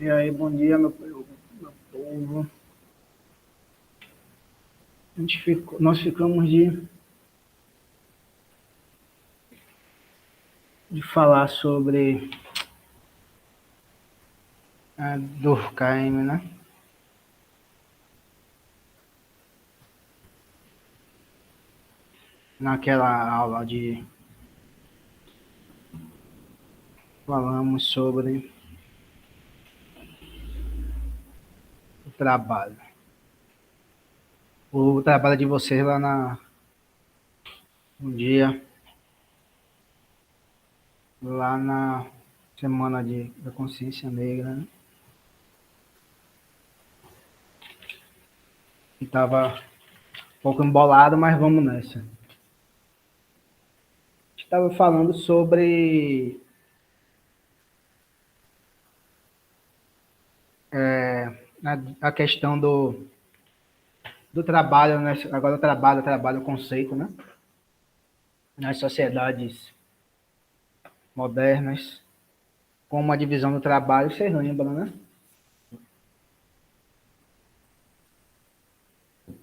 E aí, bom dia, meu povo. Nós ficamos de falar sobre a Durkheim, né? Naquela aula falamos sobre o trabalho. O trabalho de vocês lá no dia, lá na Semana da Consciência Negra, né? Que estava um pouco embolado, mas vamos nessa. A gente estava falando sobre a questão do trabalho, né? Agora trabalho, o conceito, né? Nas sociedades modernas, como a divisão do trabalho, você lembra, né?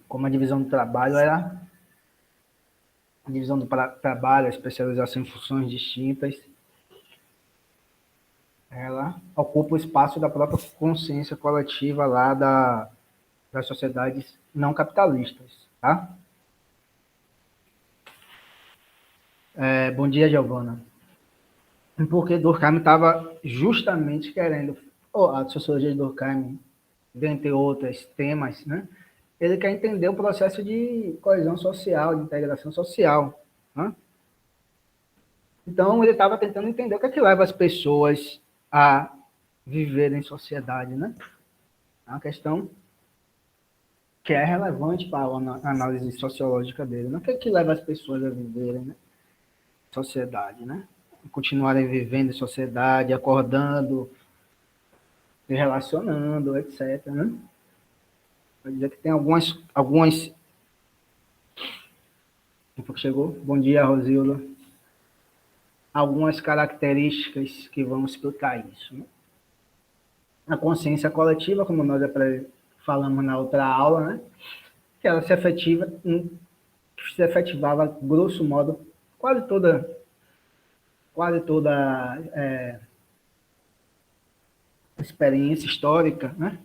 Como a divisão do trabalho era a divisão do trabalho, a especialização em funções distintas, ela ocupa o espaço da própria consciência coletiva lá das sociedades não capitalistas, tá? Bom dia, Giovana. Porque Durkheim estava justamente querendo, a sociologia de Durkheim, dentre outros temas, né? Ele quer entender o processo de coesão social, de integração social, né? Então, ele estava tentando entender o que é que leva as pessoas a viver em sociedade, né? É uma questão que é relevante para a análise sociológica dele, né? O que é que leva as pessoas a viverem, né? Sociedade, né? Continuarem vivendo em sociedade, acordando, se relacionando, etc, né? Quer dizer que tem algumas... Chegou? Bom dia, Rosilda. Algumas características que vão explicar isso, né? A consciência coletiva, como nós falamos na outra aula, né? Que ela se efetivava, grosso modo, quase toda experiência histórica, né?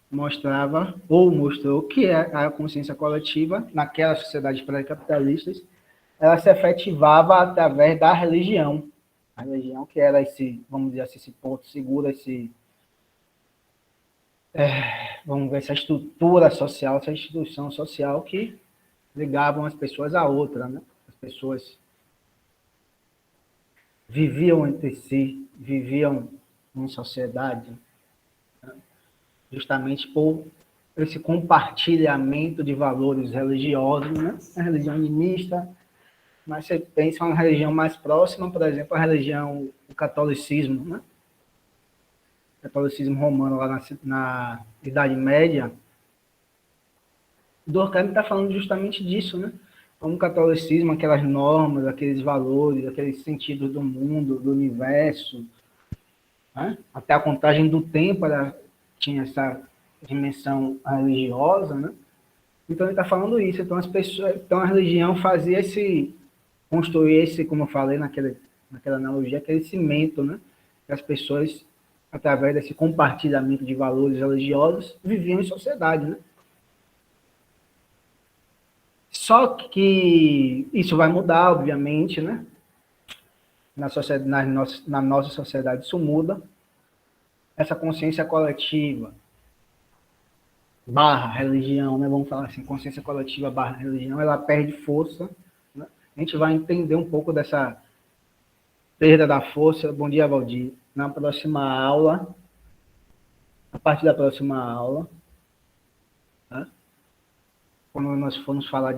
Mostrava ou mostrou que a consciência coletiva, naquelas sociedades pré-capitalistas, ela se efetivava através da religião. A religião que era vamos dizer assim, esse ponto seguro, vamos ver, essa estrutura social, essa instituição social que ligavam as pessoas a outra, né? As pessoas viviam entre si, viviam em sociedade, justamente por esse compartilhamento de valores religiosos, né? A religião animista, mas você pensa em uma religião mais próxima, por exemplo, a religião, o catolicismo, né? O catolicismo romano lá na Idade Média. Durkheim está falando justamente disso, né? Como o catolicismo, aquelas normas, aqueles valores, aqueles sentidos do mundo, do universo, né? Até a contagem do tempo tinha essa dimensão religiosa, né? Então ele está falando isso. Então a religião fazia construir como eu falei naquela analogia, aquele cimento, né? Que as pessoas, através desse compartilhamento de valores religiosos, viviam em sociedade, né? Só que isso vai mudar, obviamente, né? Na nossa sociedade isso muda. Essa consciência coletiva barra religião, né? Vamos falar assim, consciência coletiva barra religião, ela perde força, né? A gente vai entender um pouco dessa perda da força. Bom dia, Valdir. Na próxima aula, a partir da próxima aula, né? Quando nós formos falar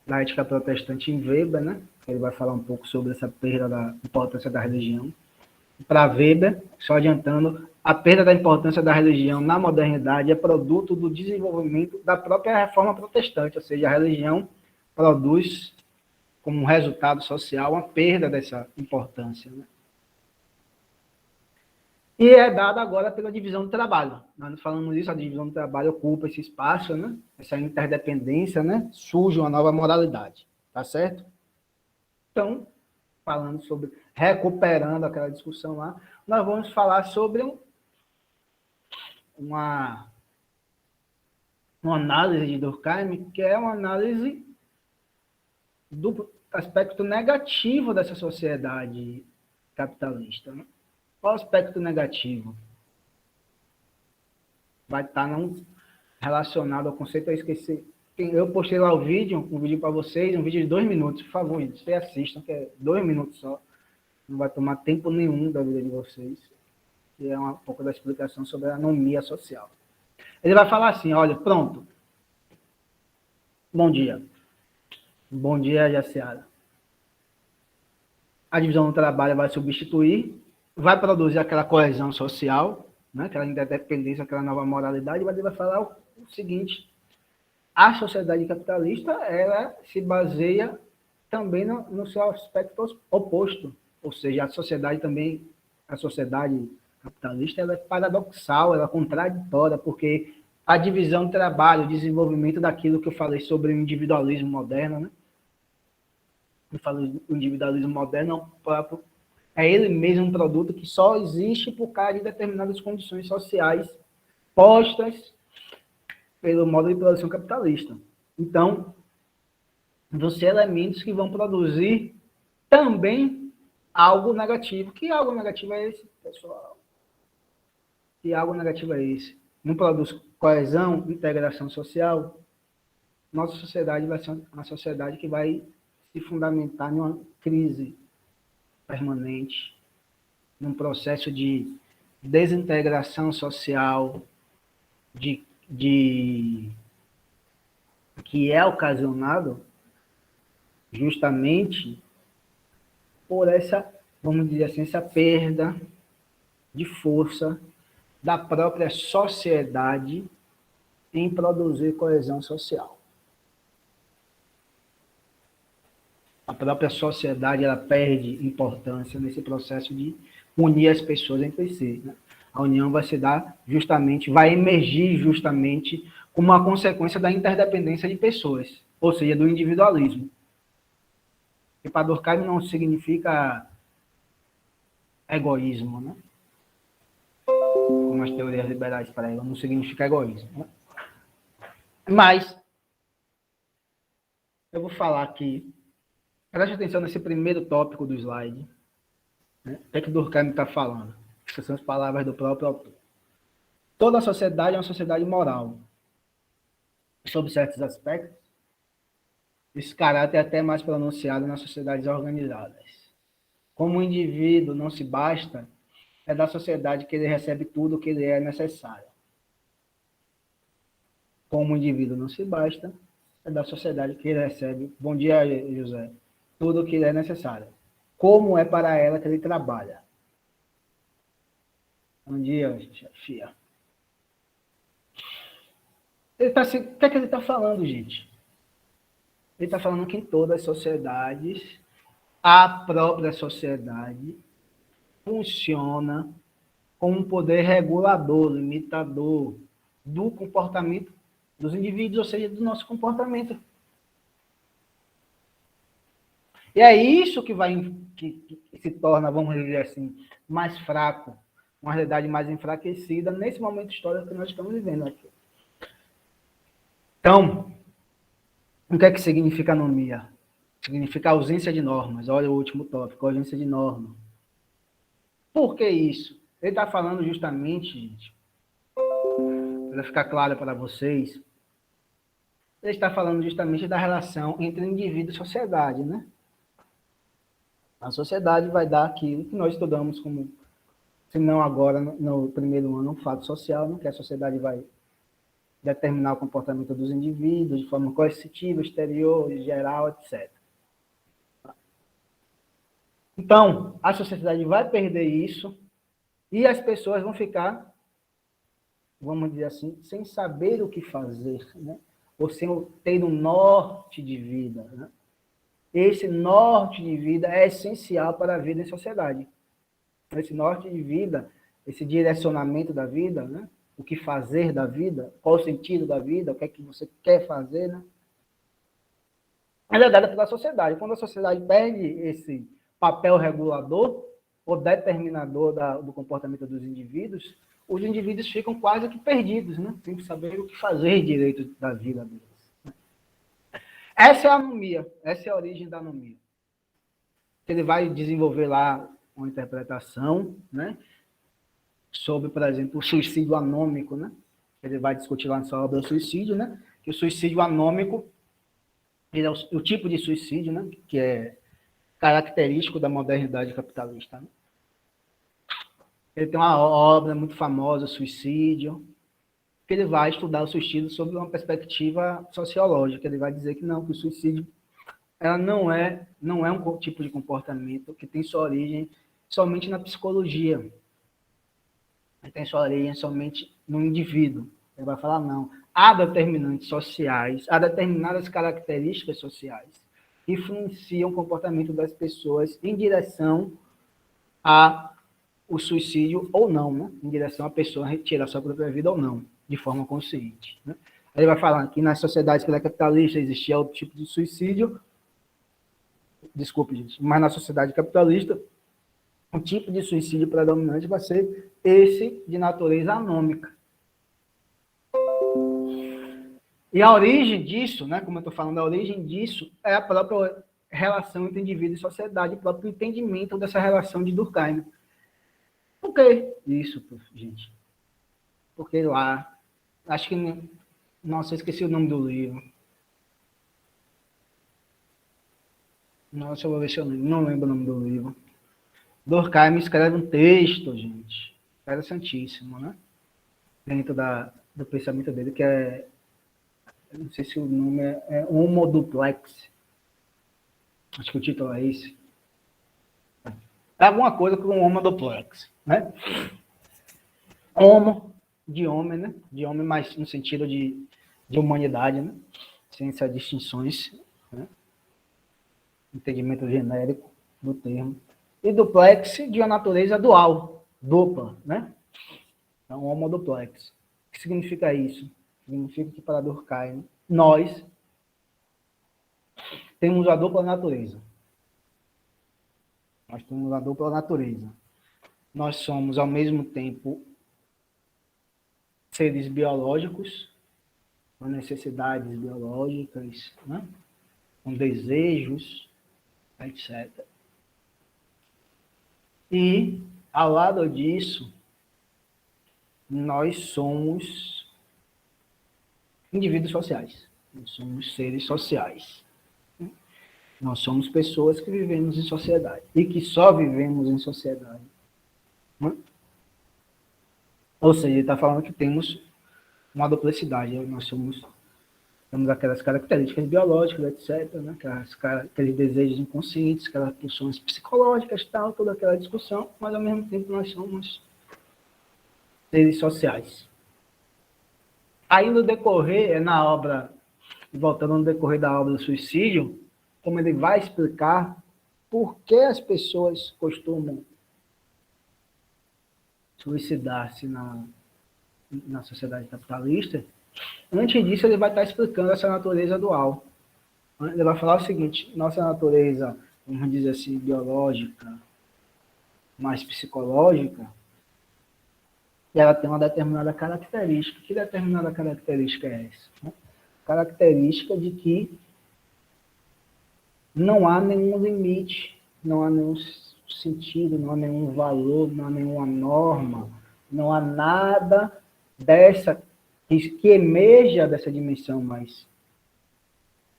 da ética protestante em Weber, né? Ele vai falar um pouco sobre essa perda da importância da religião. Para Weber, só adiantando, a perda da importância da religião na modernidade é produto do desenvolvimento da própria reforma protestante, ou seja, a religião produz como resultado social uma perda dessa importância, né? E é dada agora pela divisão do trabalho. Nós falamos isso, a divisão do trabalho ocupa esse espaço, né? Essa interdependência, né? Surge uma nova moralidade, tá certo? Então, falando sobre, recuperando aquela discussão lá, nós vamos falar sobre uma análise de Durkheim, que é uma análise do aspecto negativo dessa sociedade capitalista. Né? Qual o aspecto negativo? Vai estar não relacionado ao conceito, eu esqueci. Eu postei lá o vídeo, um vídeo para vocês, um vídeo de 2 minutos, por favor, gente, vocês assistam, que é 2 minutos só. Não vai tomar tempo nenhum da vida de vocês. Que é um pouco da explicação sobre a anomia social. Ele vai falar assim, olha, pronto. Bom dia. Bom dia, Jaciara. A divisão do trabalho vai substituir, vai produzir aquela coesão social, né? Aquela interdependência, aquela nova moralidade, mas ele vai falar o seguinte, a sociedade capitalista, ela se baseia também no seu aspecto oposto, ou seja, a sociedade capitalista, ela é paradoxal, ela é contraditória, porque a divisão do trabalho, o desenvolvimento daquilo que eu falei sobre o individualismo moderno, né? Eu falei o individualismo moderno é ele mesmo um produto que só existe por causa de determinadas condições sociais postas pelo modo de produção capitalista. Então, vão ser elementos que vão produzir também algo negativo. Que algo negativo é esse, pessoal? Que algo negativo é esse? Não produz coesão, integração social? Nossa sociedade vai ser uma sociedade que vai se fundamentar numa crise permanente, num processo de desintegração social, que é ocasionado justamente por essa, vamos dizer assim, essa perda de força da própria sociedade em produzir coesão social. A própria sociedade ela perde importância nesse processo de unir as pessoas entre si. Né? A união vai se dar justamente, vai emergir justamente como uma consequência da interdependência de pessoas, ou seja, do individualismo. E para Durkheim não significa egoísmo, né? Como as teorias liberais para ela, não significa egoísmo. Né? Mas, eu vou falar aqui, preste atenção nesse primeiro tópico do slide. Né? O que Durkheim está falando? Essas são as palavras do próprio autor. Toda a sociedade é uma sociedade moral. Sob certos aspectos, esse caráter é até mais pronunciado nas sociedades organizadas. Como o indivíduo não se basta, é da sociedade que ele recebe tudo o que lhe é necessário. Como o indivíduo não se basta, é da sociedade que ele recebe, bom dia, José, tudo o que lhe é necessário. Como é para ela que ele trabalha. Bom dia, chefia. O que é que ele está falando, gente? Ele está falando que em todas as sociedades, a própria sociedade funciona como um poder regulador, limitador do comportamento dos indivíduos, ou seja, do nosso comportamento. E é isso que se torna, vamos dizer assim, mais fraco, uma realidade mais enfraquecida nesse momento histórico que nós estamos vivendo aqui. Então, o que é que significa anomia? Significa ausência de normas. Olha o último tópico, ausência de norma. Por que isso? Ele está falando justamente, gente, para ficar claro para vocês, ele está falando justamente da relação entre indivíduo e sociedade, né? A sociedade vai dar aquilo que nós estudamos como, se não agora, no primeiro ano, um fato social, né? Que a sociedade vai determinar o comportamento dos indivíduos de forma coercitiva, exterior, geral, etc. Então, a sociedade vai perder isso e as pessoas vão ficar, vamos dizer assim, sem saber o que fazer, né? Ou sem ter um norte de vida. Né? Esse norte de vida é essencial para a vida em sociedade. Esse norte de vida esse direcionamento da vida, né? O que fazer da vida, qual o sentido da vida, o que é que você quer fazer, né? Ela é dada pela sociedade. Quando a sociedade perde esse papel regulador ou determinador do comportamento dos indivíduos, os indivíduos ficam quase que perdidos, né? Sem saber o que fazer direito da vida deles. Essa é a anomia, essa é a origem da anomia. Ele vai desenvolver lá uma interpretação, né? Sobre, por exemplo, o suicídio anômico, né? Ele vai discutir lá na sua obra o suicídio, né? Que o suicídio anômico ele é o tipo de suicídio, né? Que é característico da modernidade capitalista. Né? Ele tem uma obra muito famosa, Suicídio, que ele vai estudar o suicídio sob uma perspectiva sociológica. Ele vai dizer que não, que o suicídio ela não é um tipo de comportamento que tem sua origem somente na psicologia. Ele tem sua origem somente no indivíduo. Ele vai falar, não. Há determinantes sociais, há determinadas características sociais que influenciam o comportamento das pessoas em direção ao suicídio ou não, né? Em direção à pessoa retirar sua própria vida ou não, de forma consciente. Né? Ele vai falar que nas sociedades capitalistas existia outro tipo de suicídio, desculpe, gente, mas na sociedade capitalista, o tipo de suicídio predominante vai ser esse de natureza anômica. E a origem disso, né, como eu estou falando, a origem disso é a própria relação entre indivíduo e sociedade, o próprio entendimento dessa relação de Durkheim. Por que isso, gente? Porque lá, acho que, nossa, eu esqueci o nome do livro. Nossa, eu vou ver se eu lembro. Não lembro o nome do livro. Durkheim escreve um texto, gente, interessantíssimo, né? Dentro do pensamento dele, que é, não sei se o nome é Homo Duplex. Acho que o título é esse. É alguma coisa com Homo Duplex, né? Homo, de homem, né? De homem, mas no sentido de humanidade, né? Sem essas distinções, né? Entendimento genérico do termo. E duplex de uma natureza dual, dupla, né? Então, Homo Duplex. O que significa isso? Significa que para Durkheim, nós temos a dupla natureza. Nós temos a dupla natureza. Nós somos, ao mesmo tempo, seres biológicos, com necessidades biológicas, né? Com desejos, etc. E, ao lado disso, nós somos indivíduos sociais. Nós somos seres sociais. Nós somos pessoas que vivemos em sociedade. E que só vivemos em sociedade. Ou seja, ele está falando que temos uma duplicidade. Nós temos aquelas características biológicas, etc., né? Aqueles desejos inconscientes, aquelas pulsões psicológicas, tal, toda aquela discussão, mas ao mesmo tempo nós somos seres sociais. Aí no decorrer, na obra, voltando no decorrer da obra do Suicídio, como ele vai explicar por que as pessoas costumam suicidar-se na sociedade capitalista, antes disso ele vai estar explicando essa natureza dual. Ele vai falar o seguinte, nossa natureza, vamos dizer assim, biológica, mais psicológica, ela tem uma determinada característica. Que determinada característica é essa? Característica de que não há nenhum limite, não há nenhum sentido, não há nenhum valor, não há nenhuma norma, não há nada dessa que emerja dessa dimensão mais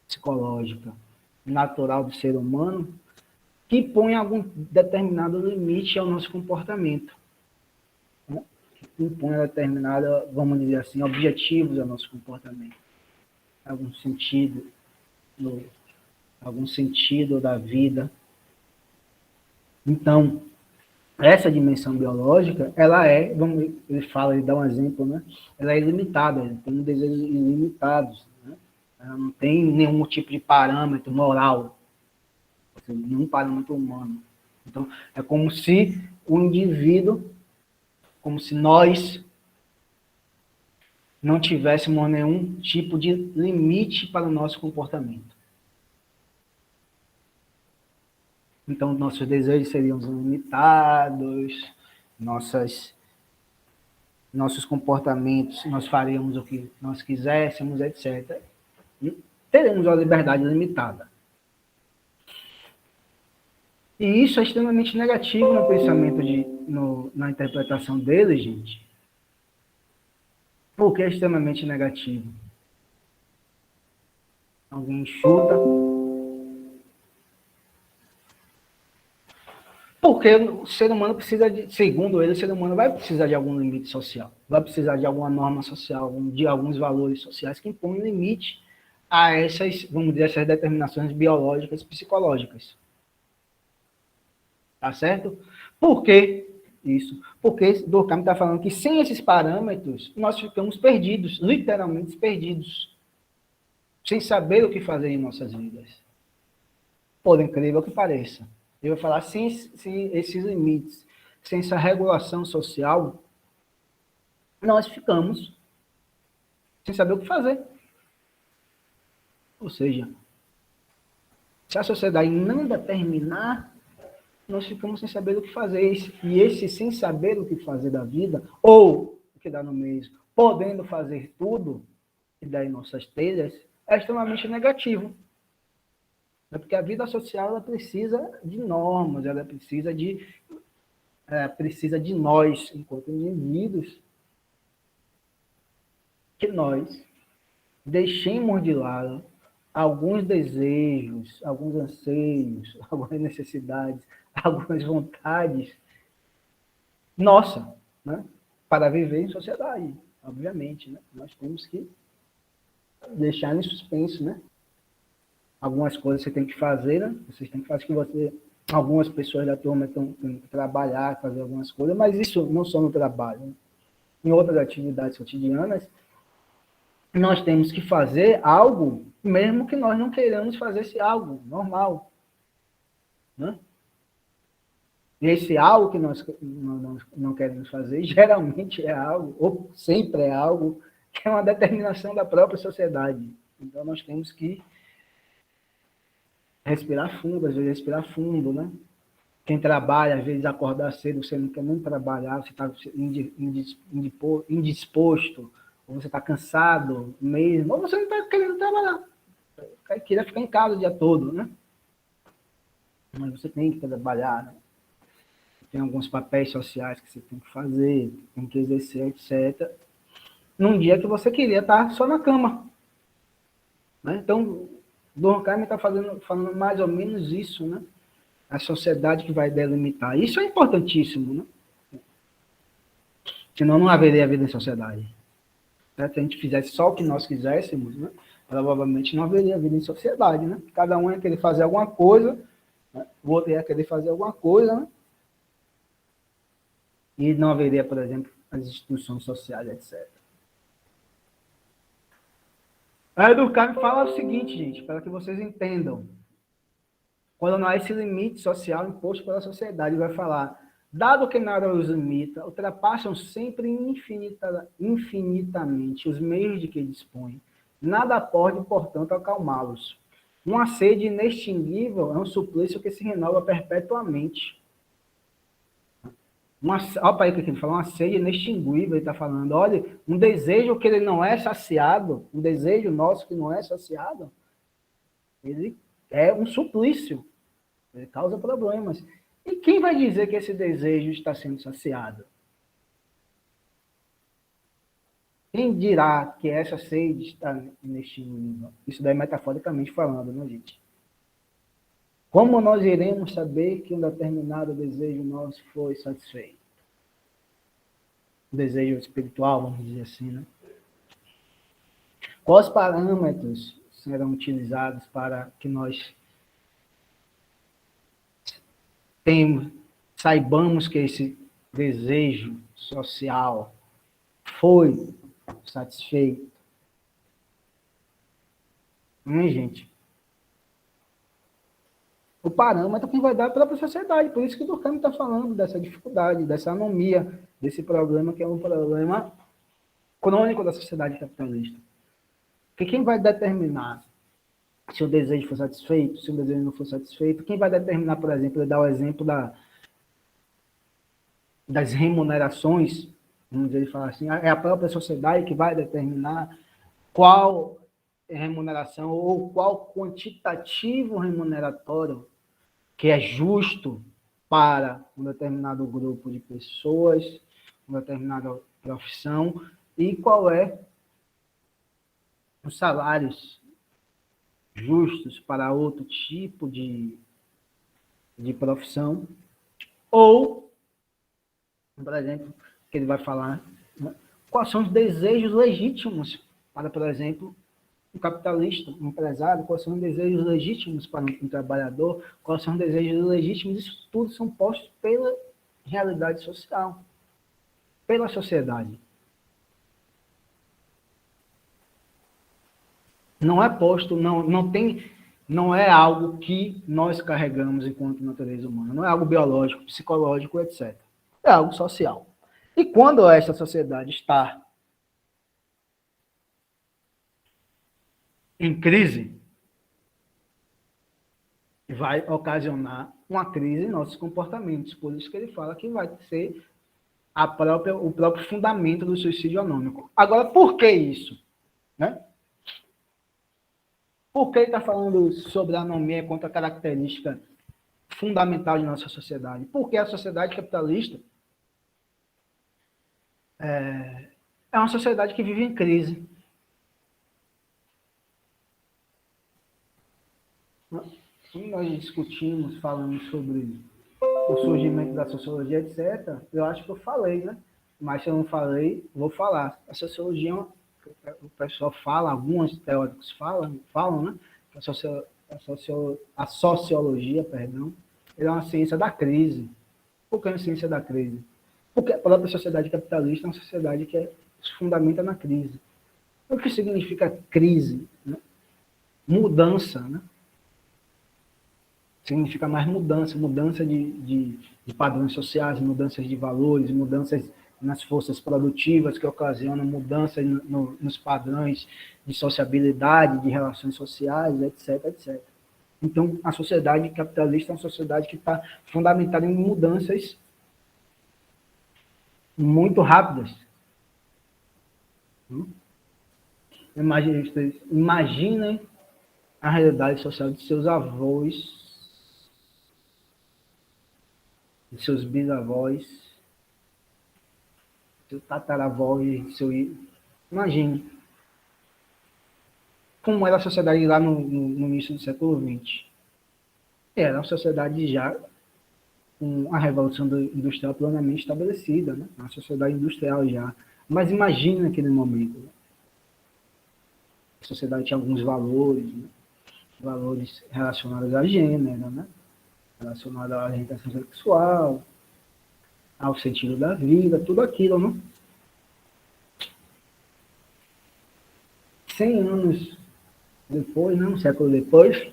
psicológica, natural do ser humano, que põe algum determinado limite ao nosso comportamento. Né? Que impõe determinada, vamos dizer assim, objetivos ao nosso comportamento. Algum sentido da vida. Então, essa dimensão biológica, ela é, ele dá um exemplo, né? Ela é ilimitada, ela tem desejos ilimitados, né? Ela não tem nenhum tipo de parâmetro moral, nenhum parâmetro humano. Então, é como se o indivíduo como se nós não tivéssemos nenhum tipo de limite para o nosso comportamento. Então, nossos desejos seriam limitados, nossos comportamentos, nós faríamos o que nós quiséssemos, etc. E teremos uma liberdade limitada. E isso é extremamente negativo no pensamento, na interpretação dele, gente. Por que é extremamente negativo? Alguém chuta? Porque o ser humano precisa segundo ele, o ser humano vai precisar de algum limite social, vai precisar de alguma norma social, de alguns valores sociais que impõem limite a essas, vamos dizer, essas determinações biológicas e psicológicas. Tá certo? Por que isso? Porque Durkheim está falando que sem esses parâmetros, nós ficamos perdidos, literalmente perdidos, sem saber o que fazer em nossas vidas. Por incrível que pareça. Eu vou falar, sem esses limites, sem essa regulação social, nós ficamos sem saber o que fazer. Ou seja, se a sociedade não determinar, nós ficamos sem saber o que fazer. E esse sem saber o que fazer da vida, ou o que dá no mesmo, podendo fazer tudo, e daí nossas telhas, é extremamente negativo. É porque a vida social ela precisa de normas, ela precisa de nós, enquanto indivíduos, que nós deixemos de lado alguns desejos, alguns anseios, algumas necessidades, algumas vontades nossa, né? Para viver em sociedade, obviamente, né? Nós temos que deixar em suspenso, né? Algumas coisas você tem que fazer, né? Vocês têm que fazer que algumas pessoas da turma têm que trabalhar, fazer algumas coisas, mas isso não só no trabalho, né? Em outras atividades cotidianas, nós temos que fazer algo, mesmo que nós não queiramos fazer esse algo normal, né? E esse algo que nós não queremos fazer, geralmente é algo, ou sempre é algo, que é uma determinação da própria sociedade. Então, nós temos que respirar fundo, às vezes respirar fundo, né? Quem trabalha, às vezes acordar cedo, você não quer nem trabalhar, você está indisposto, ou você está cansado mesmo, ou você não está querendo trabalhar. Queria ficar em casa o dia todo, né? Mas você tem que trabalhar, né? Tem alguns papéis sociais que você tem que fazer, tem que exercer, etc. Num dia que você queria estar só na cama. Né? Então, Durkheim está falando mais ou menos isso, né? A sociedade que vai delimitar. Isso é importantíssimo, né? Senão não haveria vida em sociedade. Certo? Se a gente fizesse só o que nós quiséssemos, né? Provavelmente não haveria vida em sociedade, né? Cada um ia querer fazer alguma coisa, né? O outro ia querer fazer alguma coisa, né? E não haveria, por exemplo, as instituições sociais, etc. A Durkheim fala o seguinte, gente, para que vocês entendam. Quando não há esse limite social imposto pela sociedade, vai falar, dado que nada os limita, ultrapassam sempre infinitamente os meios de que dispõem. Nada pode, portanto, acalmá-los. Uma sede inextinguível é um suplício que se renova perpetuamente. Olha para aí o que ele fala, uma sede inextinguível, ele está falando. Olha, um desejo que ele não é saciado, um desejo nosso que não é saciado, ele é um suplício, ele causa problemas. E quem vai dizer que esse desejo está sendo saciado? Quem dirá que essa sede está inextinguível? Isso daí metaforicamente falando, né, gente? Como nós iremos saber que um determinado desejo nosso foi satisfeito? Desejo espiritual, vamos dizer assim, né? Quais parâmetros serão utilizados para que nós saibamos que esse desejo social foi satisfeito? Gente? O parâmetro que vai dar para a própria sociedade. Por isso que o Durkheim está falando dessa dificuldade, dessa anomia, desse problema que é um problema crônico da sociedade capitalista. Porque quem vai determinar se o desejo for satisfeito, se o desejo não for satisfeito, quem vai determinar, por exemplo, eu dar o exemplo das remunerações, vamos dizer, ele fala assim, é a própria sociedade que vai determinar qual remuneração ou qual quantitativo remuneratório que é justo para um determinado grupo de pessoas, uma determinada profissão, e qual é os salários justos para outro tipo de profissão, ou, por exemplo, que ele vai falar, né, quais são os desejos legítimos para, por exemplo, um capitalista, um empresário, quais são os desejos legítimos para um trabalhador, quais são os desejos legítimos, isso tudo são postos pela realidade social, pela sociedade. Não é posto, não é algo que nós carregamos enquanto natureza humana, não é algo biológico, psicológico, etc. É algo social. E quando essa sociedade está em crise, vai ocasionar uma crise em nossos comportamentos. Por isso que ele fala que vai ser o próprio fundamento do suicídio anônimo. Agora, por que isso? Né? Por que ele está falando sobre a anomia contra a característica fundamental de nossa sociedade? Porque a sociedade capitalista é uma sociedade que vive em crise. Quando nós discutimos, falamos sobre o surgimento da sociologia, etc., eu acho que eu falei, né? Mas se eu não falei, vou falar. A sociologia, o pessoal fala, alguns teóricos falam, né? A sociologia, perdão, é uma ciência da crise. Por que é uma ciência da crise? Porque a própria sociedade capitalista é uma sociedade que se fundamenta na crise. O que significa crise? Né? Mudança, né? Significa mais mudança de padrões sociais, mudanças de valores, mudanças nas forças produtivas que ocasionam mudanças nos padrões de sociabilidade, de relações sociais, etc, etc. Então, a sociedade capitalista é uma sociedade que está fundamentada em mudanças muito rápidas. Imaginem a realidade social de seus avós, de seus bisavós, seu tataravó e seu... Imagine como era a sociedade lá no início do século XX. Era uma sociedade já com a revolução industrial plenamente estabelecida, né? Uma sociedade industrial já. Mas imagine naquele momento. Né? A sociedade tinha alguns valores, né? Valores relacionados a gênero, né? Relacionados à orientação sexual, ao sentido da vida, tudo aquilo, né? 100 anos depois, né? Um século depois,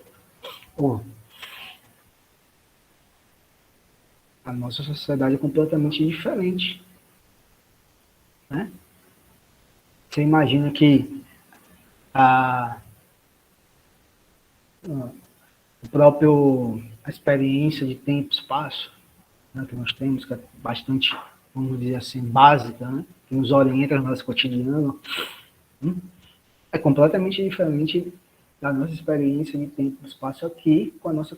a nossa sociedade é completamente diferente. Né? Você imagina que a experiência de tempo e espaço, né, que nós temos, que é bastante, vamos dizer assim, básica, né, que nos orienta no nosso cotidiano, é completamente diferente da nossa experiência de tempo e espaço aqui, com a nossa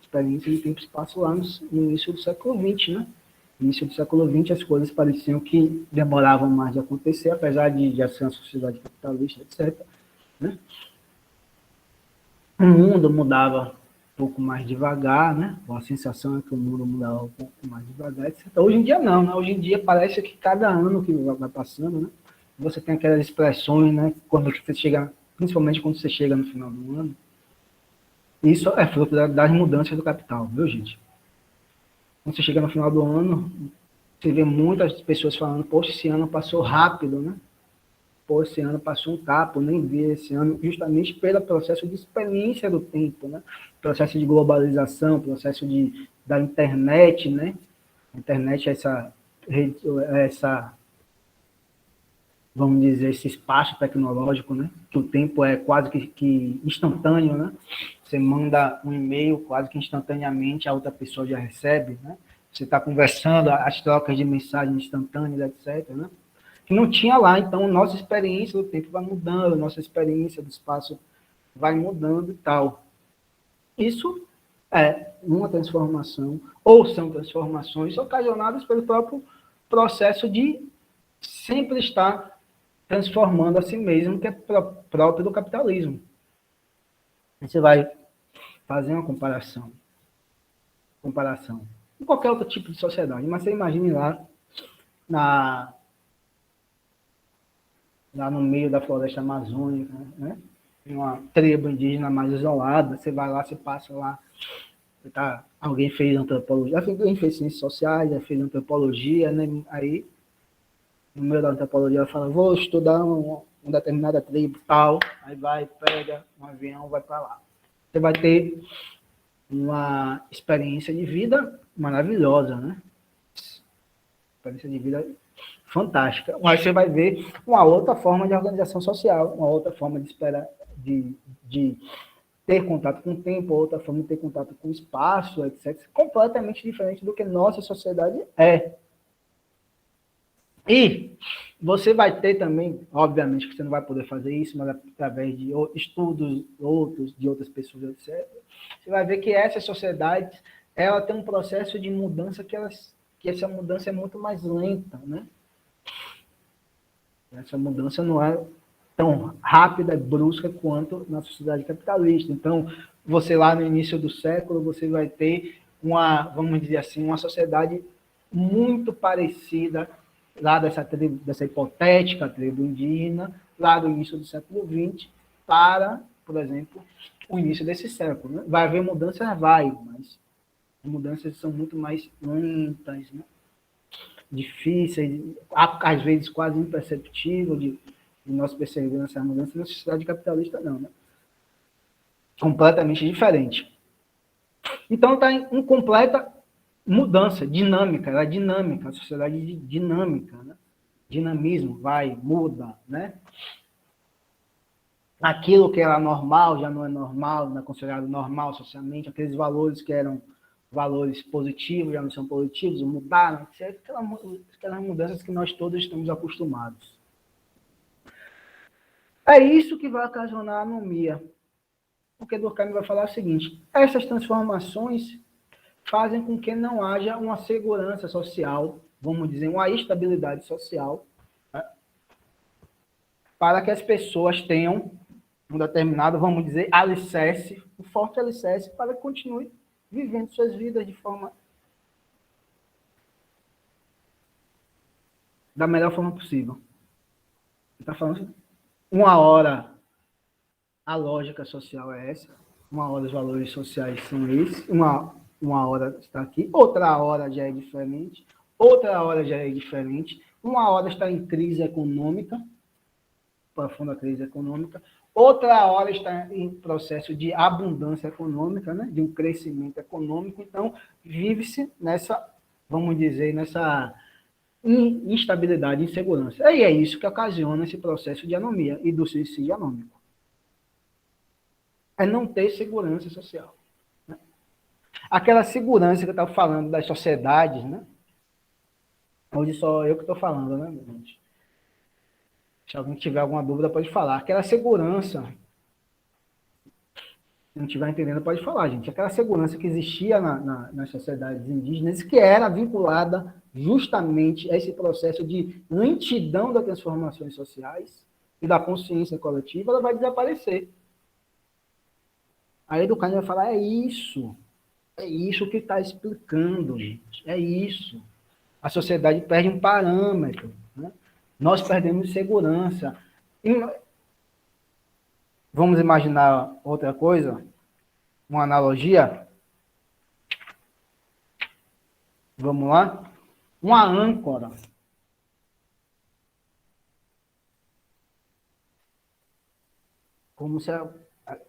experiência de tempo e espaço lá no início do século XX, né? No início do século XX, as coisas pareciam que demoravam mais de acontecer, apesar de ser uma sociedade capitalista, etc. Né? O mundo mudava um pouco mais devagar, né? A sensação é que o mundo mudava um pouco mais devagar, etc. Hoje em dia não, né? Hoje em dia parece que cada ano que vai passando, né? Você tem aquelas expressões, né? Quando você chega, principalmente quando você chega no final do ano. Isso é fruto das mudanças do capital, viu, gente? Quando você chega no final do ano, você vê muitas pessoas falando, poxa, esse ano passou rápido, né? Pô, esse ano passou um capo, nem vi esse ano, justamente pelo processo de experiência do tempo, né? Processo de globalização, processo da internet, né? A internet é essa essa, vamos dizer, esse espaço tecnológico, né? Que o tempo é quase que instantâneo, né? Você manda um e-mail quase que instantaneamente, a outra pessoa já recebe, né? Você está conversando, as trocas de mensagens instantâneas, etc., né? Que não tinha lá, então nossa experiência do tempo vai mudando, nossa experiência do espaço vai mudando e tal. Isso é uma transformação, ou são transformações ocasionadas pelo próprio processo de sempre estar transformando a si mesmo, que é próprio do capitalismo. Você vai fazer uma comparação com qualquer outro tipo de sociedade, mas você imagine na, lá no meio da floresta amazônica, né? Uma tribo indígena mais isolada, você vai lá, você passa lá, alguém fez antropologia, alguém fez ciências sociais, já fez antropologia, né? Aí, no meio da antropologia, ela fala, vou estudar uma determinada tribo, tal, aí vai, pega um avião, vai para lá. Você vai ter uma experiência de vida maravilhosa, né? Experiência de vida fantástica. Mas você vai ver uma outra forma de organização social, uma outra forma de esperar, de ter contato com o tempo, outra forma de ter contato com o espaço, etc. Completamente diferente do que nossa sociedade é. E você vai ter também, obviamente que você não vai poder fazer isso, mas através de estudos outros, de outras pessoas, etc., você vai ver que essas sociedades, ela tem um processo de mudança que essa mudança é muito mais lenta, né? Essa mudança não é tão rápida e brusca quanto na sociedade capitalista. Então, você lá no início do século, você vai ter vamos dizer assim, uma sociedade muito parecida lá dessa hipotética tribo indígena, lá do início do século XX, para, por exemplo, o início desse século. Né? Vai haver mudanças? Vai, mas as mudanças são muito mais lentas, né? Difíceis, às vezes quase imperceptível de nós percebemos essa mudança. Na sociedade capitalista, não, né? Completamente diferente. Então, está em completa mudança, dinâmica, ela é dinâmica, a sociedade dinâmica, né? Dinamismo, vai, muda, né? Aquilo que era normal já não é normal, não é considerado normal socialmente, aqueles valores que eram valores positivos já não são positivos, mudaram, etc. Aquelas mudanças que nós todos estamos acostumados. É isso que vai ocasionar a anomia. Porque Durkheim vai falar o seguinte, essas transformações fazem com que não haja uma segurança social, vamos dizer, uma estabilidade social, né? Para que as pessoas tenham um determinado, vamos dizer, alicerce, um forte alicerce para que continuem vivendo suas vidas de forma da melhor forma possível. Está falando uma hora a lógica social é essa, uma hora os valores sociais são esses, uma hora está aqui, outra hora já é diferente, outra hora já é diferente, uma hora está em crise econômica, profunda crise econômica, outra hora está em processo de abundância econômica, né, de um crescimento econômico, então vive-se nessa, vamos dizer, nessa instabilidade, insegurança. E é isso que ocasiona esse processo de anomia e do suicídio anômico. É não ter segurança social. Né? Aquela segurança que eu estava falando das sociedades, né? Hoje só eu que estou falando, né, gente? Se alguém tiver alguma dúvida, pode falar. Aquela segurança, se não estiver entendendo, pode falar, gente. Aquela segurança que existia nas sociedades indígenas, que era vinculada justamente a esse processo de lentidão das transformações sociais e da consciência coletiva, ela vai desaparecer. Aí Durkheim vai falar, é isso que está explicando, gente, é isso. A sociedade perde um parâmetro, né? Nós perdemos segurança. Vamos imaginar outra coisa, uma analogia. Vamos lá? Uma âncora. Como se a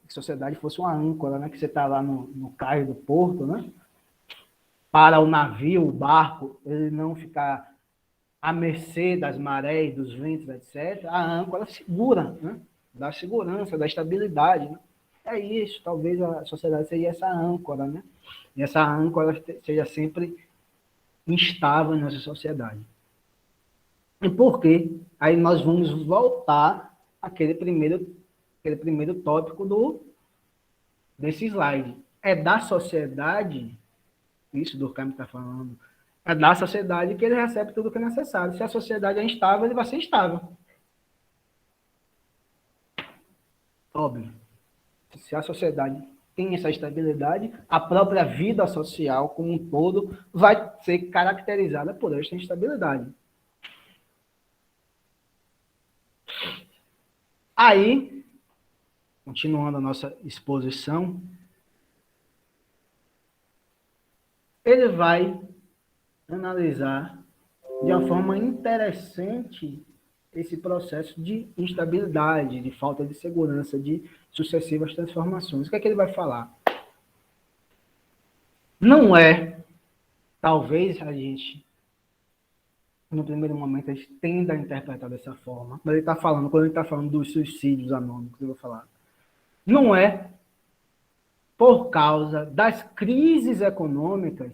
sociedade fosse uma âncora, né? Que você está lá no cais do porto, né? Para o navio, o barco, ele não ficar à mercê das marés, dos ventos, etc., a âncora segura, né? Dá segurança, dá estabilidade. Né? É isso, talvez a sociedade seja essa âncora, né? E essa âncora seja sempre instável na nossa sociedade. E por quê? Aí nós vamos voltar àquele primeiro tópico desse slide. É da sociedade, isso Durkheim está falando, é da sociedade que ele recebe tudo o que é necessário. Se a sociedade é instável, ele vai ser instável. Óbvio. Se a sociedade tem essa estabilidade, a própria vida social como um todo vai ser caracterizada por esta instabilidade. Aí, continuando a nossa exposição, ele vai analisar de uma forma interessante esse processo de instabilidade, de falta de segurança, de sucessivas transformações. O que é que ele vai falar? Não é, talvez a gente, no primeiro momento, a gente tenda a interpretar dessa forma, mas ele está falando, quando ele está falando dos suicídios anônimos, eu vou falar, não é por causa das crises econômicas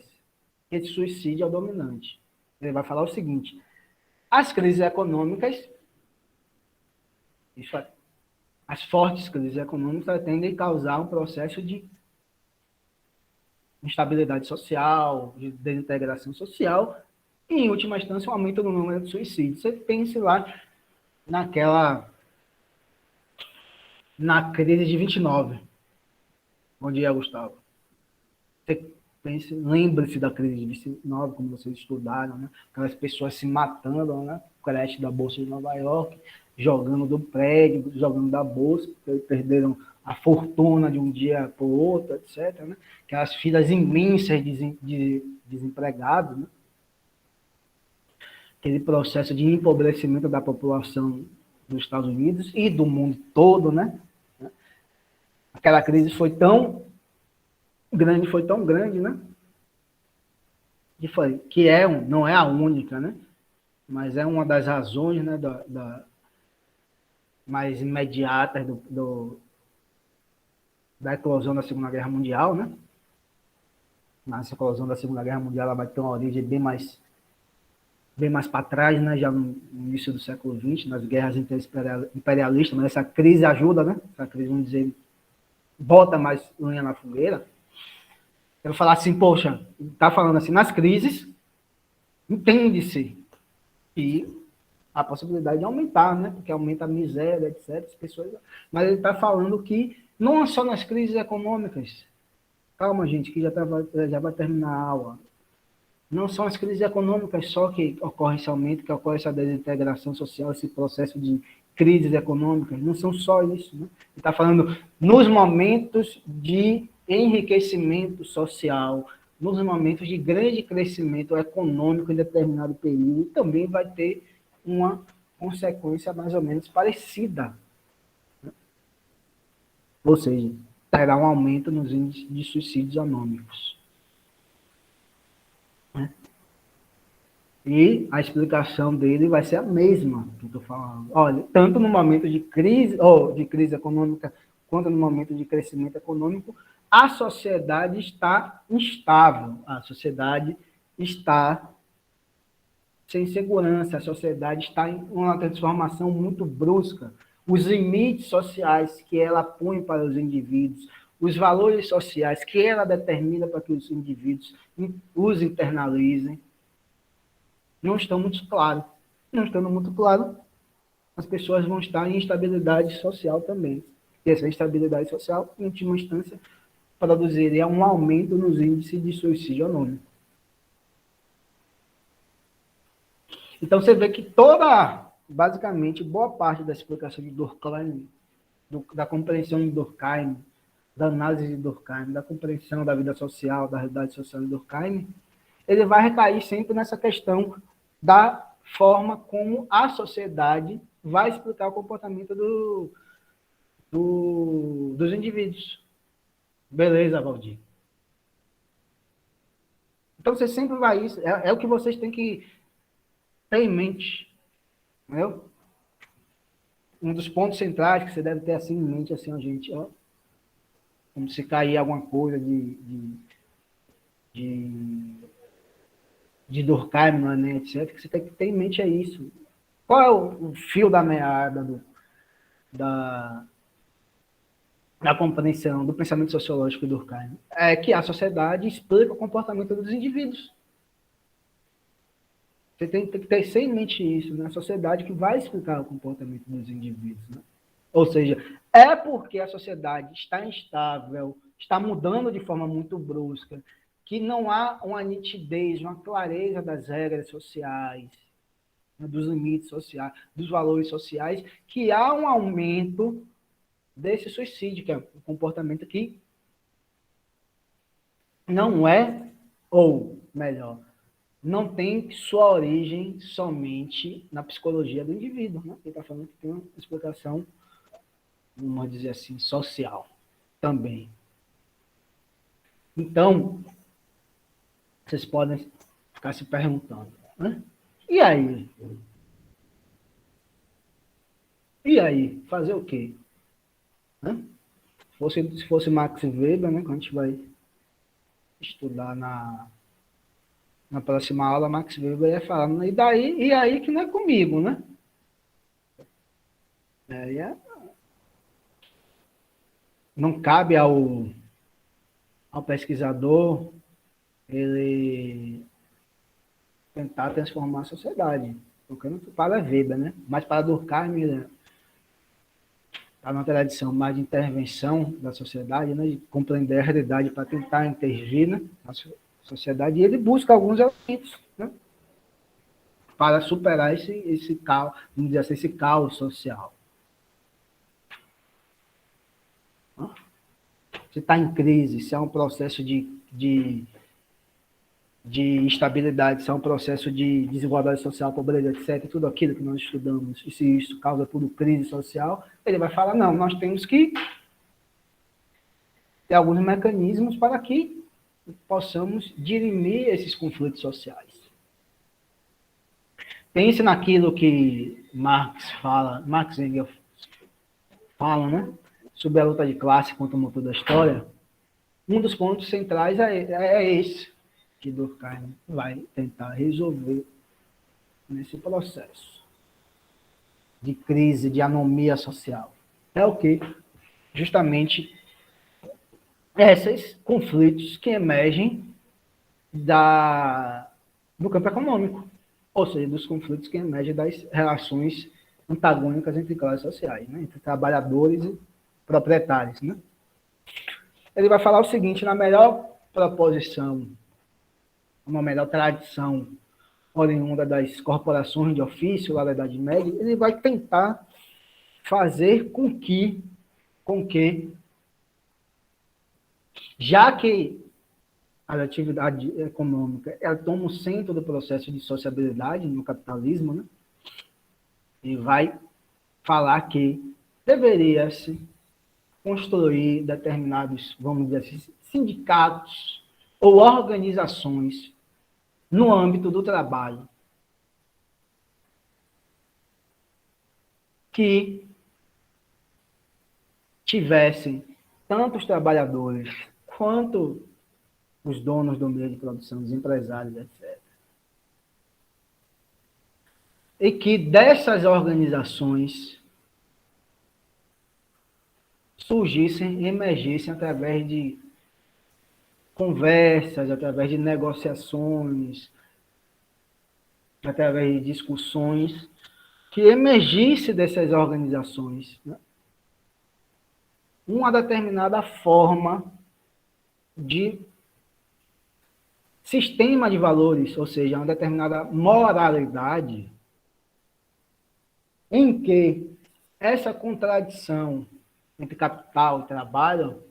que esse suicídio é o dominante. Ele vai falar o seguinte, as crises econômicas, isso é, as fortes crises econômicas tendem a causar um processo de instabilidade social, de desintegração social, e, em última instância, um aumento no número de suicídios. Você pense lá na crise de 29. Bom dia, Gustavo. Você pense, lembre-se da crise de 29, como vocês estudaram, né? Aquelas pessoas se matando, né? Creche da Bolsa de Nova York, jogando do prédio, jogando da Bolsa, porque perderam a fortuna de um dia para o outro, etc. Né? Aquelas filas imensas de desempregados, né? Aquele processo de empobrecimento da população dos Estados Unidos e do mundo todo, né? Aquela crise foi tão grande, né? Não é a única, né? Mas é uma das razões, né, mais imediatas da eclosão da Segunda Guerra Mundial, né? Nessa eclosão da Segunda Guerra Mundial, ela vai ter uma origem bem mais para trás, né? Já no início do século XX, nas guerras imperialistas, mas essa crise ajuda, né? Essa crise, vamos dizer, bota mais lenha na fogueira. Eu vou falar assim, poxa, tá falando assim, nas crises, entende-se que a possibilidade de aumentar, né? Porque aumenta a miséria, etc. As pessoas... Mas ele está falando que não é só nas crises econômicas. Calma, gente, que já vai terminar a aula. Não são as crises econômicas só que ocorre esse aumento, que ocorre essa desintegração social, esse processo de crises econômicas. Não são só isso. Né? Ele está falando nos momentos de enriquecimento social, nos momentos de grande crescimento econômico em determinado período, também vai ter uma consequência mais ou menos parecida. Ou seja, terá um aumento nos índices de suicídios anônimos. E a explicação dele vai ser a mesma que eu estou falando. Olha, tanto no momento de crise econômica, quanto no momento de crescimento econômico, a sociedade está instável, a sociedade está sem segurança, a sociedade está em uma transformação muito brusca. Os limites sociais que ela põe para os indivíduos, os valores sociais que ela determina para que os indivíduos os internalizem, não estão muito claros. Não estando muito claro, as pessoas vão estar em instabilidade social também. E essa instabilidade social, em última instância, produziria um aumento nos índices de suicídio anônimo. Então, você vê que basicamente, boa parte da explicação de Durkheim, da compreensão de Durkheim, da análise de Durkheim, da compreensão da vida social, da realidade social de Durkheim, ele vai recair sempre nessa questão da forma como a sociedade vai explicar o comportamento dos indivíduos. Beleza, Valdir. Então, você sempre vai isso. É o que vocês têm que ter em mente, entendeu? Um dos pontos centrais que você deve ter assim em mente, assim, a gente, ó, como se cair alguma coisa de, de Durkheim, né, etc., que você tem que ter em mente é isso. Qual é o fio da meada da, da compreensão do pensamento sociológico do Durkheim? É que a sociedade explica o comportamento dos indivíduos. Você tem que ter sem em mente isso, né? A sociedade que vai explicar o comportamento dos indivíduos, né? Ou seja, é porque a sociedade está instável, está mudando de forma muito brusca, que não há uma nitidez, uma clareza das regras sociais, né, dos limites sociais, dos valores sociais, que há um aumento desse suicídio, que é um comportamento que não é, ou melhor, não tem sua origem somente na psicologia do indivíduo, né? Ele está falando que tem uma explicação, vamos dizer assim, social também. Então, vocês podem ficar se perguntando, né? E aí? E aí? Fazer o quê? Né? Se fosse Max Weber, né, que a gente vai estudar na próxima aula, Max Weber ia falar, e daí? E aí que não é comigo, né? Não cabe ao pesquisador ele tentar transformar a sociedade. Porque não para Weber, né? Mas para Durkheim, está na tradição mais de intervenção da sociedade, né? De compreender a realidade para tentar intervir, né, na sociedade, e ele busca alguns elementos, né, para superar esse caos, vamos dizer assim, esse caos social. Se está em crise, se é um processo de instabilidade, se é um processo de desigualdade social, pobreza, etc., tudo aquilo que nós estudamos, e se isso causa tudo crise social, ele vai falar, não, nós temos que ter alguns mecanismos para que possamos dirimir esses conflitos sociais. Pense naquilo que Marx e Engels falam, né? Sobre a luta de classe contra o motor da história. Um dos pontos centrais é esse, que Durkheim vai tentar resolver nesse processo de crise, de anomia social. É o que? Justamente esses conflitos que emergem do campo econômico, ou seja, dos conflitos que emergem das relações antagônicas entre classes sociais, né? Entre trabalhadores e proprietários. Né? Ele vai falar o seguinte, na melhor proposição, uma melhor tradição oriunda das corporações de ofício lá da Idade Média, ele vai tentar fazer com que já que a atividade econômica ela toma o centro do processo de sociabilidade no capitalismo, né? E vai falar que deveria-se construir determinados, vamos dizer assim, sindicatos ou organizações no âmbito do trabalho que tivessem tanto os trabalhadores quanto os donos do meio de produção, os empresários, etc. E que dessas organizações surgissem, emergissem através de conversas, através de negociações, através de discussões, que emergisse dessas organizações, né, uma determinada forma de sistema de valores, ou seja, uma determinada moralidade em que essa contradição entre capital e trabalho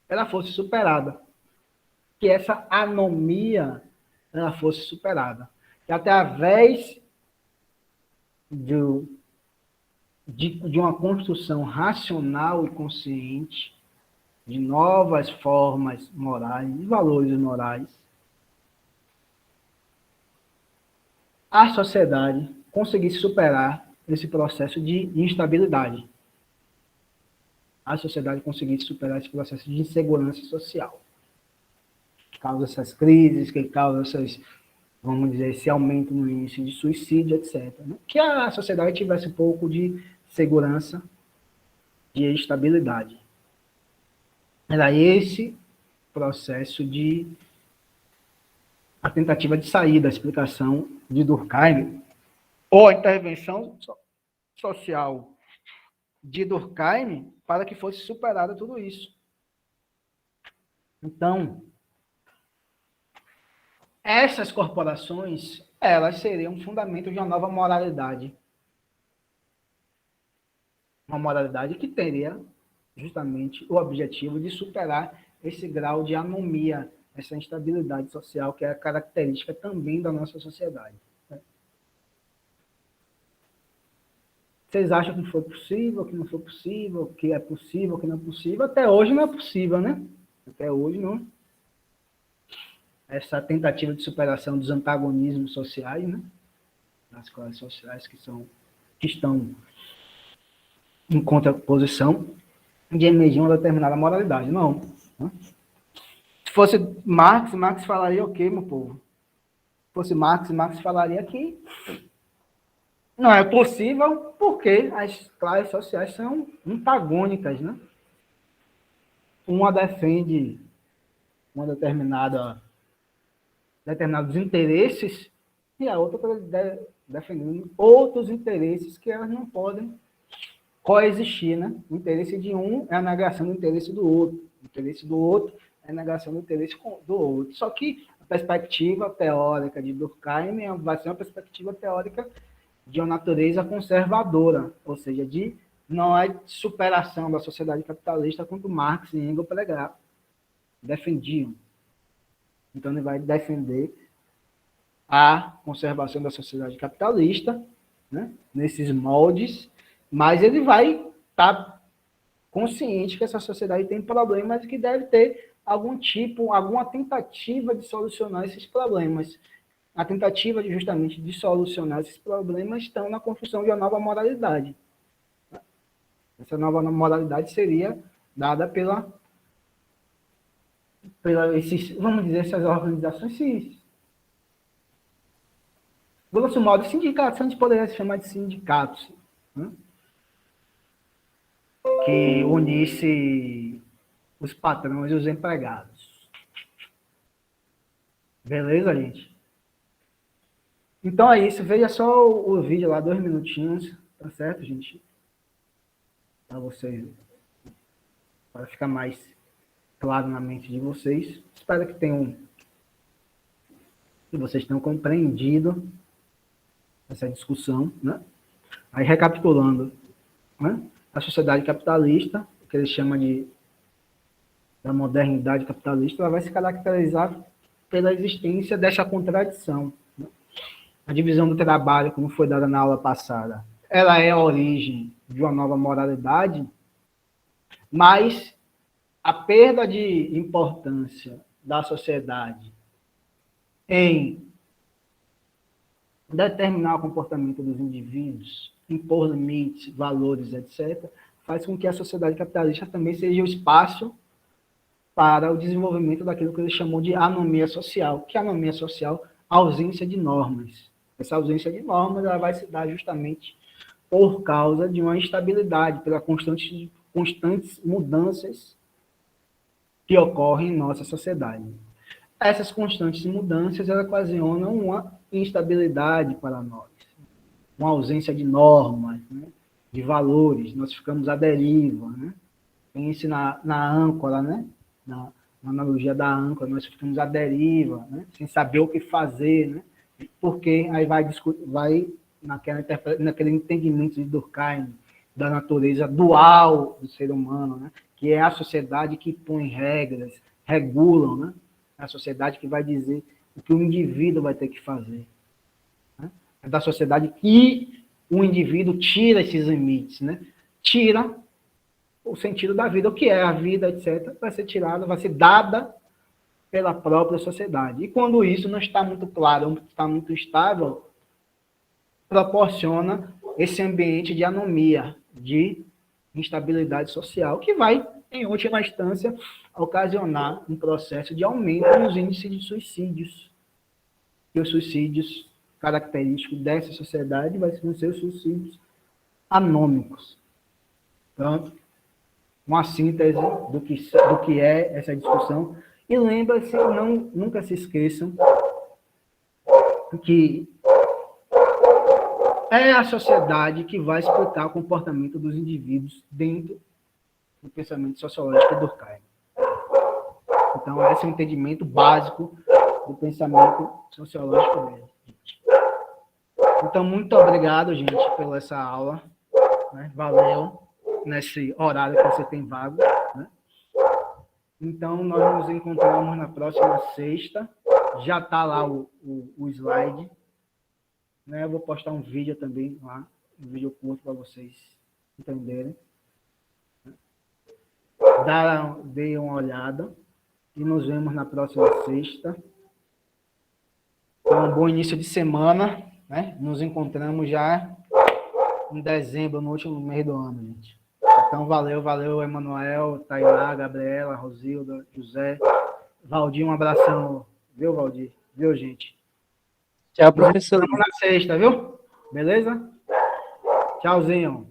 ela fosse superada, que essa anomia ela fosse superada, que através de uma construção racional e consciente de novas formas morais, de valores morais, a sociedade conseguisse superar esse processo de instabilidade. A sociedade conseguisse superar esse processo de insegurança social. Que causa essas crises, que causa essas, vamos dizer, esse aumento no índice de suicídio, etc. Né? Que a sociedade tivesse um pouco de segurança, de estabilidade. Era esse processo de a tentativa de sair da explicação de Durkheim, ou a intervenção social de Durkheim para que fosse superado tudo isso. Então, essas corporações, elas seriam um fundamento de uma nova moralidade. Uma moralidade que teria justamente o objetivo de superar esse grau de anomia, essa instabilidade social que é a característica também da nossa sociedade. Vocês acham que foi possível, que não foi possível, que é possível, que não é possível? Até hoje não é possível, né? Até hoje não. Essa tentativa de superação dos antagonismos sociais, né? Das classes sociais que estão em contraposição de emergir uma determinada moralidade. Não. Né? Se fosse Marx falaria o quê, meu povo? Se fosse Marx falaria que não é possível porque as classes sociais são antagônicas, né? Uma defende uma determinados interesses e a outra defendendo outros interesses que elas não podem coexistir, né? O interesse de um é a negação do interesse do outro. O interesse do outro é a negação do interesse do outro. Só que a perspectiva teórica de Durkheim vai ser uma perspectiva teórica de uma natureza conservadora, ou seja, não é superação da sociedade capitalista quanto Marx e Engels defendiam. Então ele vai defender a conservação da sociedade capitalista, né, nesses moldes, mas ele vai estar consciente que essa sociedade tem problemas e que deve ter alguma tentativa de solucionar esses problemas. A tentativa justamente de solucionar esses problemas estão na construção de uma nova moralidade. Essa nova moralidade seria dada pela vamos dizer, essas organizações, grosso modo, sindicatos, a gente poderia se chamar de sindicatos, né? Que unisse os patrões e os empregados. Beleza, gente? Então é isso, veja só o vídeo lá, 2 minutinhos, tá certo, gente? Para vocês, para ficar mais claro na mente de vocês. Espero que vocês tenham compreendido essa discussão, né? Aí, recapitulando, né? A sociedade capitalista, que eles chamam da modernidade capitalista, ela vai se caracterizar pela existência dessa contradição, né? A divisão do trabalho, como foi dada na aula passada, ela é a origem de uma nova moralidade, mas a perda de importância da sociedade em determinar o comportamento dos indivíduos, impor limites, valores, etc., faz com que a sociedade capitalista também seja o espaço para o desenvolvimento daquilo que ele chamou de anomia social. Que é anomia social? Ausência de normas. Essa ausência de normas ela vai se dar justamente por causa de uma instabilidade, pelas constantes mudanças que ocorrem em nossa sociedade. Essas constantes mudanças elas ocasionam uma instabilidade para nós, uma ausência de normas, né, de valores, nós ficamos à deriva, né? Pense na âncora, né? Na analogia da âncora, nós ficamos à deriva, né? Sem saber o que fazer, né? Porque aí vai naquele entendimento de Durkheim da natureza dual do ser humano, né? Que é a sociedade que põe regras, regulam, né? É a sociedade que vai dizer o que o indivíduo vai ter que fazer. Né? É da sociedade que o indivíduo tira esses limites, né? Tira o sentido da vida, o que é a vida, etc., vai ser tirada, vai ser dada pela própria sociedade. E quando isso não está muito claro, não está muito estável, proporciona esse ambiente de anomia, de instabilidade social, que vai, em última instância, ocasionar um processo de aumento nos índices de suicídios. E os suicídios característicos dessa sociedade vão ser os suicídios anômicos. Pronto. Uma síntese do que é essa discussão. E lembra-se, nunca se esqueçam, que é a sociedade que vai explicar o comportamento dos indivíduos dentro do pensamento sociológico do Durkheim. Então, esse é o entendimento básico do pensamento sociológico dele. Então, muito obrigado, gente, pela essa aula. Né? Valeu, nesse horário que você tem vago. Né? Então, nós nos encontramos na próxima sexta. Já está lá o slide. Né? Eu vou postar um vídeo também lá, um vídeo curto para vocês entenderem. Dê uma olhada e nos vemos na próxima sexta. Um bom início de semana, né? Nos encontramos já em dezembro, no último mês do ano, gente. Então, valeu, Emanuel, Tainá, Gabriela, Rosilda, José, Valdir, um abração, viu, Valdir? Viu, gente? Tchau, professor. Nos vemos na sexta, viu? Beleza? Tchauzinho.